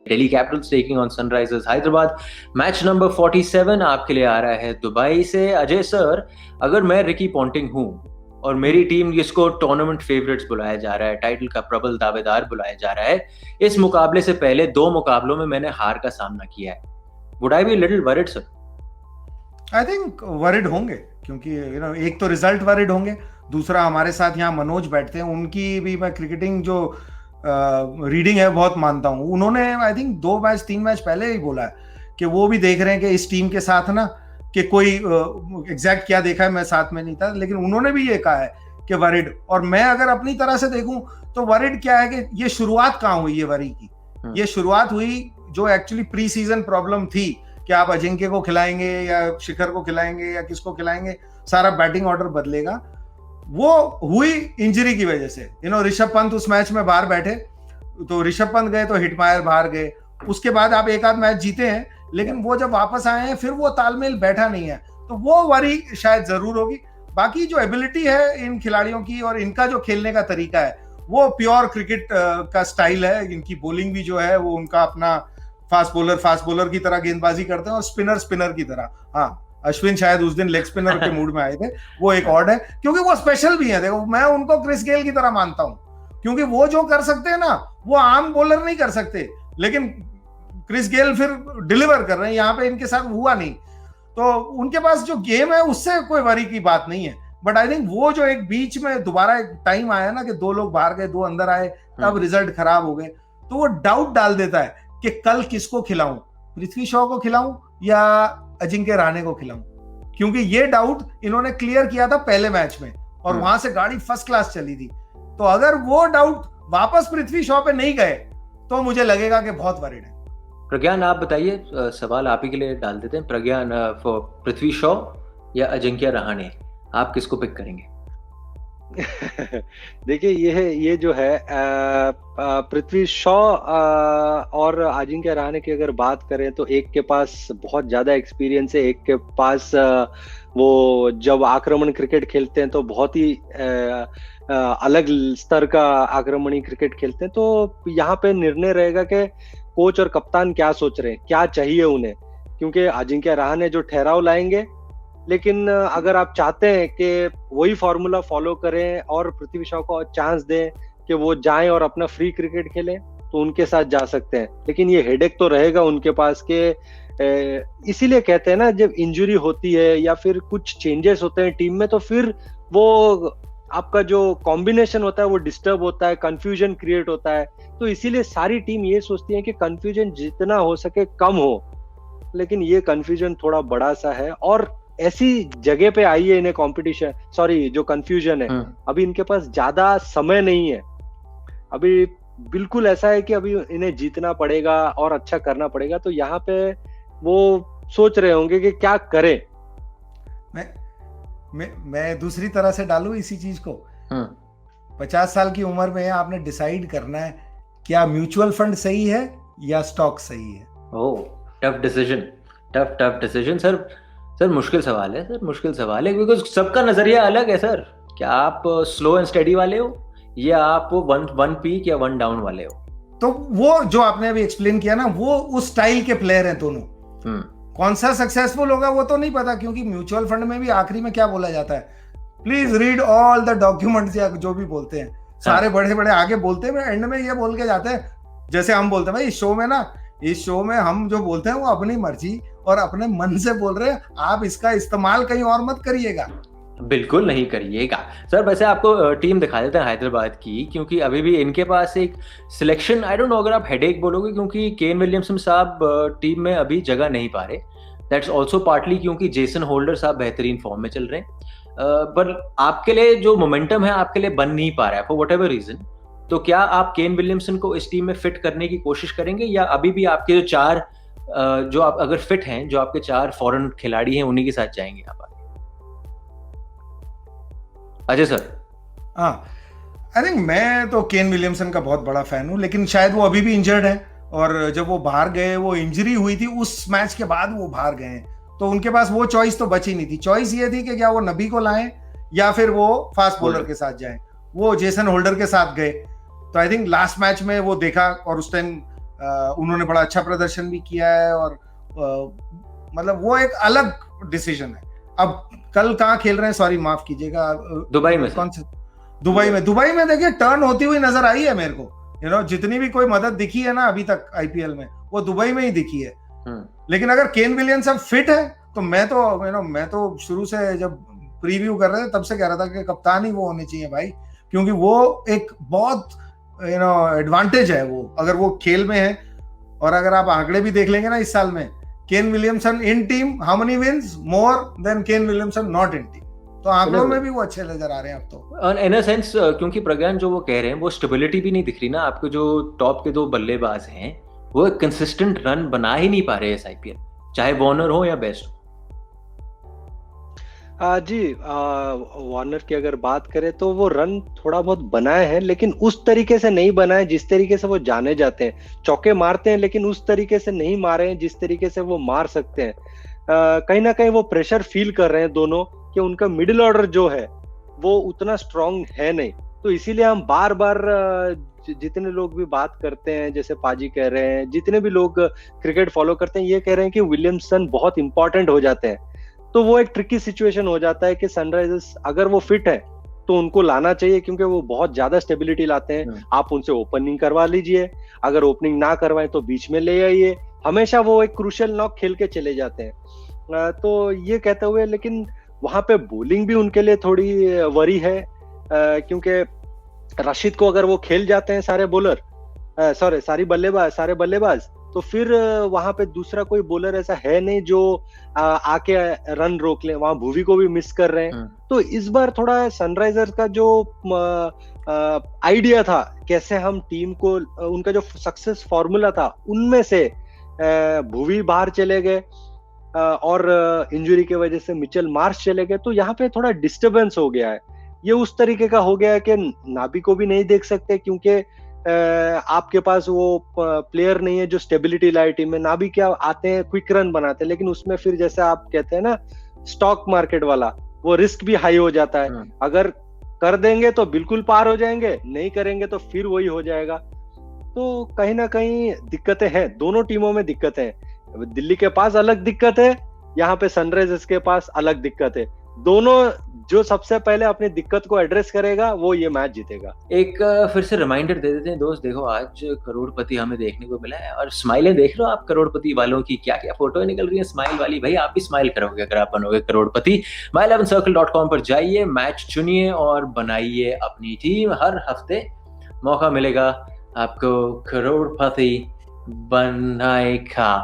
Delhi Capitals taking on Sunrisers Hyderabad. Match number 47 आपके लिए आ रहा है दुबई से। अजय सर, अगर मैं रिकी पॉन्टिंग हूँ और मेरी टीम, जिसको टूर्नामेंट फेवरेट्स बुलाया जा रहा है, टाइटल का प्रबल दावेदार बुलाया जा रहा है, इस मुकाबले से पहले 2 मुकाबलों में मैंने हार का सामना किया है, would I be little worried sir? I think worried होंगे, क्योंकि एक तो रिजल्ट वरिड होंगे, दूसरा हमारे साथ यहाँ मनोज बैठते हैं, उनकी भी मैं क्रिकेटिंग जो रीडिंग है बहुत मानता हूँ। उन्होंने आई थिंक 2-3 मैच पहले ही बोला है कि वो भी देख रहे हैं कि इस टीम के साथ ना, कि कोई एग्जैक्ट क्या देखा है, मैं साथ में नहीं था, लेकिन उन्होंने भी ये कहा है कि वरिड। और मैं अगर अपनी तरह से देखूं तो वरिड क्या है कि ये शुरुआत कहाँ हुई है वरी की? ये शुरुआत हुई जो एक्चुअली प्री सीजन प्रॉब्लम थी कि आप अजिंक्य को खिलाएंगे या शिखर को खिलाएंगे या किसको खिलाएंगे, सारा बैटिंग ऑर्डर बदलेगा, वो हुई इंजरी की वजह से। ऋषभ पंत उस मैच में बाहर बैठे, तो ऋषभ पंत गए तो हिटमायर बाहर गए, उसके बाद आप एक आध मैच जीते हैं, लेकिन वो जब वापस आए हैं फिर वो तालमेल बैठा नहीं है, तो वो वरी शायद जरूर होगी। बाकी जो एबिलिटी है इन खिलाड़ियों की और इनका जो खेलने का तरीका है वो प्योर क्रिकेट का स्टाइल है। इनकी बॉलिंग भी जो है वो उनका अपना फास्ट बॉलर की तरह गेंदबाजी करते हैं और स्पिनर की तरह। हाँ, अश्विन शायद उस दिन लेग स्पिनर के मूड में आए थे, वो एक ऑड है, क्योंकि वो स्पेशल भी है। देखो, मैं उनको क्रिस गेल की तरह मानता हूं, क्योंकि वो जो कर सकते हैं ना वो आम बॉलर नहीं कर सकते, लेकिन क्रिस गेल फिर डिलीवर कर रहे हैं, यहाँ पे इनके साथ हुआ नहीं। तो उनके पास जो गेम है उससे कोई वरी की बात नहीं है। बट आई थिंक वो जो एक बीच में दोबारा एक टाइम आया ना कि 2 लोग बाहर गए, 2 अंदर आए, तब रिजल्ट खराब हो गए, तो वो डाउट डाल देता है कि कल किसको खिलाऊं, पृथ्वी शॉ को खिलाऊं या अजिंक्य रहाणे को खिलाऊं, क्योंकि ये डाउट इन्होंने क्लियर किया था पहले मैच में और वहां से गाड़ी फर्स्ट क्लास चली थी। तो अगर वो डाउट वापस पृथ्वी शॉ पे नहीं गए तो मुझे लगेगा कि बहुत वरीड है। प्रज्ञान, आप बताइए, सवाल आप ही के लिए डाल देते हैं। प्रज्ञान, पृथ्वी शॉ या अजिंक्य रहाणे, आप किसको पिक करेंगे? देखिए, ये जो है पृथ्वी शॉ और अजिंक्य रहाणे की अगर बात करें तो एक के पास बहुत ज्यादा एक्सपीरियंस है, एक के पास वो जब आक्रमण क्रिकेट खेलते हैं तो बहुत ही अलग स्तर का आक्रमणी क्रिकेट खेलते हैं। तो यहाँ पे निर्णय रहेगा कि कोच और कप्तान क्या सोच रहे हैं, क्या चाहिए उन्हें, क्योंकि अजिंक्य रहाणे जो ठहराव लाएंगे, लेकिन अगर आप चाहते हैं कि वही फॉर्मूला फॉलो करें और पृथ्वी शॉ को चांस दें कि वो जाएं और अपना फ्री क्रिकेट खेलें, तो उनके साथ जा सकते हैं। लेकिन ये हेडेक तो रहेगा उनके पास के, इसीलिए कहते हैं ना, जब इंजरी होती है या फिर कुछ चेंजेस होते हैं टीम में, तो फिर वो आपका जो कॉम्बिनेशन होता है वो डिस्टर्ब होता है, कंफ्यूजन क्रिएट होता है। तो इसीलिए सारी टीम ये सोचती है कि कंफ्यूजन जितना हो सके कम हो, लेकिन ये कंफ्यूजन थोड़ा बड़ा सा है और ऐसी जगह पे आई है इन्हें कंपटीशन, सॉरी, जो कंफ्यूजन है, अभी इनके पास ज्यादा समय नहीं है। अभी बिल्कुल ऐसा है कि अभी इन्हें जीतना पड़ेगा और अच्छा करना पड़ेगा, तो यहाँ पे वो सोच रहे होंगे कि क्या करें। मैं दूसरी तरह से डालूं इसी चीज को। 50 साल की उम्र में आपने डिसाइड करना है क्या म्यूचुअल फंड सही है या स्टॉक सही है। ओह, टफ डिसीजन सर, मुश्किल सवाल है सर, मुश्किल सवाल है, बिकॉज सबका नजरिया अलग है सर। क्या आप स्लो एंड स्टेडी वाले हो या आप वन पीक या वन डाउन वाले हो? तो वो जो आपने अभी एक्सप्लेन किया ना, वो उस स्टाइल के प्लेयर हैं दोनों। कौन सा सक्सेसफुल होगा वो तो नहीं पता, क्योंकि म्यूचुअल फंड में भी आखिरी में क्या बोला जाता है, please read all the documents, या जो भी बोलते हैं, सारे बड़े बड़े आगे बोलते हैं, एंड में ये बोल के जाते हैं, जैसे हम बोलते हैं भाई इस शो में हम जो बोलते हैं वो अपनी मर्जी और अपने मन से बोल रहे हैं, आप इसका इस्तेमाल कहीं और मत करिएगा। बिल्कुल नहीं करिएगा सर। वैसे आपको टीम दिखा देते हैं हैदराबाद की, क्योंकि अभी भी इनके पास एक सिलेक्शन, आई डोंट नो अगर आप हेडेक बोलोगे, क्योंकि केन विलियमसन साहब टीम में अभी जगह नहीं पा रहे। दैट्स ऑल्सो पार्टली क्योंकि जेसन होल्डर साहब बेहतरीन फॉर्म में चल रहे हैं, पर आपके लिए जो मोमेंटम है आपके लिए बन नहीं पा रहा है फॉर वट एवर रीजन। तो क्या आप केन विलियमसन को इस टीम में फिट करने की कोशिश करेंगे, या अभी भी आपके जो 4 जो आप अगर फिट हैं, जो आपके 4 फॉरेन खिलाड़ी हैं, उन्हीं के साथ जाएंगे आप? अजय सर। हाँ, आई थिंक मैं तो केन विलियमसन का बहुत बड़ा फैन हूं, लेकिन शायद वो अभी भी इंजर्ड है, और जब वो बाहर गए, वो इंजरी हुई थी उस मैच के बाद वो बाहर गए हैं, तो उनके पास वो चॉइस तो बची नहीं थी। चॉइस ये थी कि क्या वो नबी को लाएं या फिर वो फास्ट बॉलर के साथ जाएं। वो जेसन होल्डर के साथ गए, तो आई थिंक लास्ट मैच में वो देखा, और उस टाइम उन्होंने बड़ा अच्छा प्रदर्शन भी किया है और मतलब वो एक अलग डिसीजन है। अब कल कहाँ खेल रहे हैं, सॉरी माफ कीजिएगा, दुबई में कौन से, दुबई में देखिए टर्न होती हुई नजर आई है मेरे को, जितनी भी कोई मदद दिखी है ना अभी तक आईपीएल में, वो दुबई में ही दिखी है। लेकिन अगर केन विलियमसन फिट है तो मैं तो शुरू से जब प्रीव्यू कर रहे थे तब से कह रहा था कि कप्तान ही वो होने चाहिए भाई, क्योंकि वो एक बहुत एडवांटेज है वो, अगर वो खेल में है। और अगर आप आंकड़े भी देख लेंगे ना इस साल में, Kane Williamson in team how many wins more than Kane Williamson not in team, तो आंकड़ों में भी वो अच्छे नजर आ रहे हैं अब तो इन अ सेंस, क्योंकि प्रज्ञान जो वो कह रहे हैं वो स्टेबिलिटी भी नहीं दिख रही ना आपको। जो टॉप के 2 बल्लेबाज हैं वो कंसिस्टेंट रन बना ही नहीं पा रहे इस आईपीएल, चाहे वार्नर हो या बेस्ट हो। जी, वार्नर की अगर बात करें तो वो रन थोड़ा बहुत बनाए हैं, लेकिन उस तरीके से नहीं बनाए जिस तरीके से वो जाने जाते हैं। चौके मारते हैं लेकिन उस तरीके से नहीं मारे हैं जिस तरीके से वो मार सकते हैं। कहीं ना कहीं वो प्रेशर फील कर रहे हैं दोनों कि उनका मिडिल ऑर्डर जो है वो उतना स्ट्रांग है नहीं। तो इसीलिए हम बार बार जितने लोग भी बात करते हैं, जैसे पाजी कह रहे हैं, जितने भी लोग क्रिकेट फॉलो करते हैं, ये कह रहे हैं कि विलियमसन बहुत इंपॉर्टेंट हो जाते हैं। तो वो एक ट्रिकी सिचुएशन हो जाता है कि सनराइजर्स अगर वो फिट है तो उनको लाना चाहिए, क्योंकि वो बहुत ज्यादा स्टेबिलिटी लाते हैं। आप उनसे ओपनिंग करवा लीजिए, अगर ओपनिंग ना करवाएं तो बीच में ले आइए, हमेशा वो एक क्रूशियल नॉक खेल के चले जाते हैं। तो ये कहते हुए, लेकिन वहां पे बॉलिंग भी उनके लिए थोड़ी वरी है, क्योंकि राशिद को अगर वो खेल जाते हैं सारे बल्लेबाज, तो फिर वहां पे दूसरा कोई बॉलर ऐसा है नहीं जो आके रन रोक ले। वहां भुवी को भी मिस कर रहे हैं। तो इस बार थोड़ा सनराइजर्स का जो आइडिया था कैसे हम टीम को, उनका जो सक्सेस फॉर्मूला था, उनमें से भुवी बाहर चले गए और इंजरी की वजह से मिचेल मार्श चले गए, तो यहाँ पे थोड़ा डिस्टरबेंस हो गया है। ये उस तरीके का हो गया है कि नाबी को भी नहीं देख सकते, क्योंकि आपके पास वो प्लेयर नहीं है जो स्टेबिलिटी लाए टीम में। नाबी क्या आते हैं, क्विक रन बनाते हैं, लेकिन उसमें फिर जैसे आप कहते हैं ना स्टॉक मार्केट वाला, वो रिस्क भी हाई हो जाता है। अगर कर देंगे तो बिल्कुल पार हो जाएंगे, नहीं करेंगे तो फिर वही हो जाएगा। तो कहीं ना कहीं दिक्कतें हैं, दोनों टीमों में दिक्कतें हैं। दिल्ली के पास अलग दिक्कत है, यहाँ पे सनराइजर्स के पास अलग दिक्कत है। दोनों जो सबसे पहले अपनी दिक्कत को एड्रेस करेगा वो ये मैच जीतेगा। एक फिर से रिमाइंडर दे देते हैं दोस्त, देखो आज करोड़पति हमें देखने को मिला है, और स्माइलें देख लो आप करोड़पति वालों की, क्या क्या फोटो निकल रही है स्माइल वाली। भाई आप भी स्माइल करोगे अगर आप बनोगे करोड़पति। my11circle.com पर जाइए, मैच चुनिए और बनाइए अपनी टीम। हर हफ्ते मौका मिलेगा आपको करोड़पति बनने का।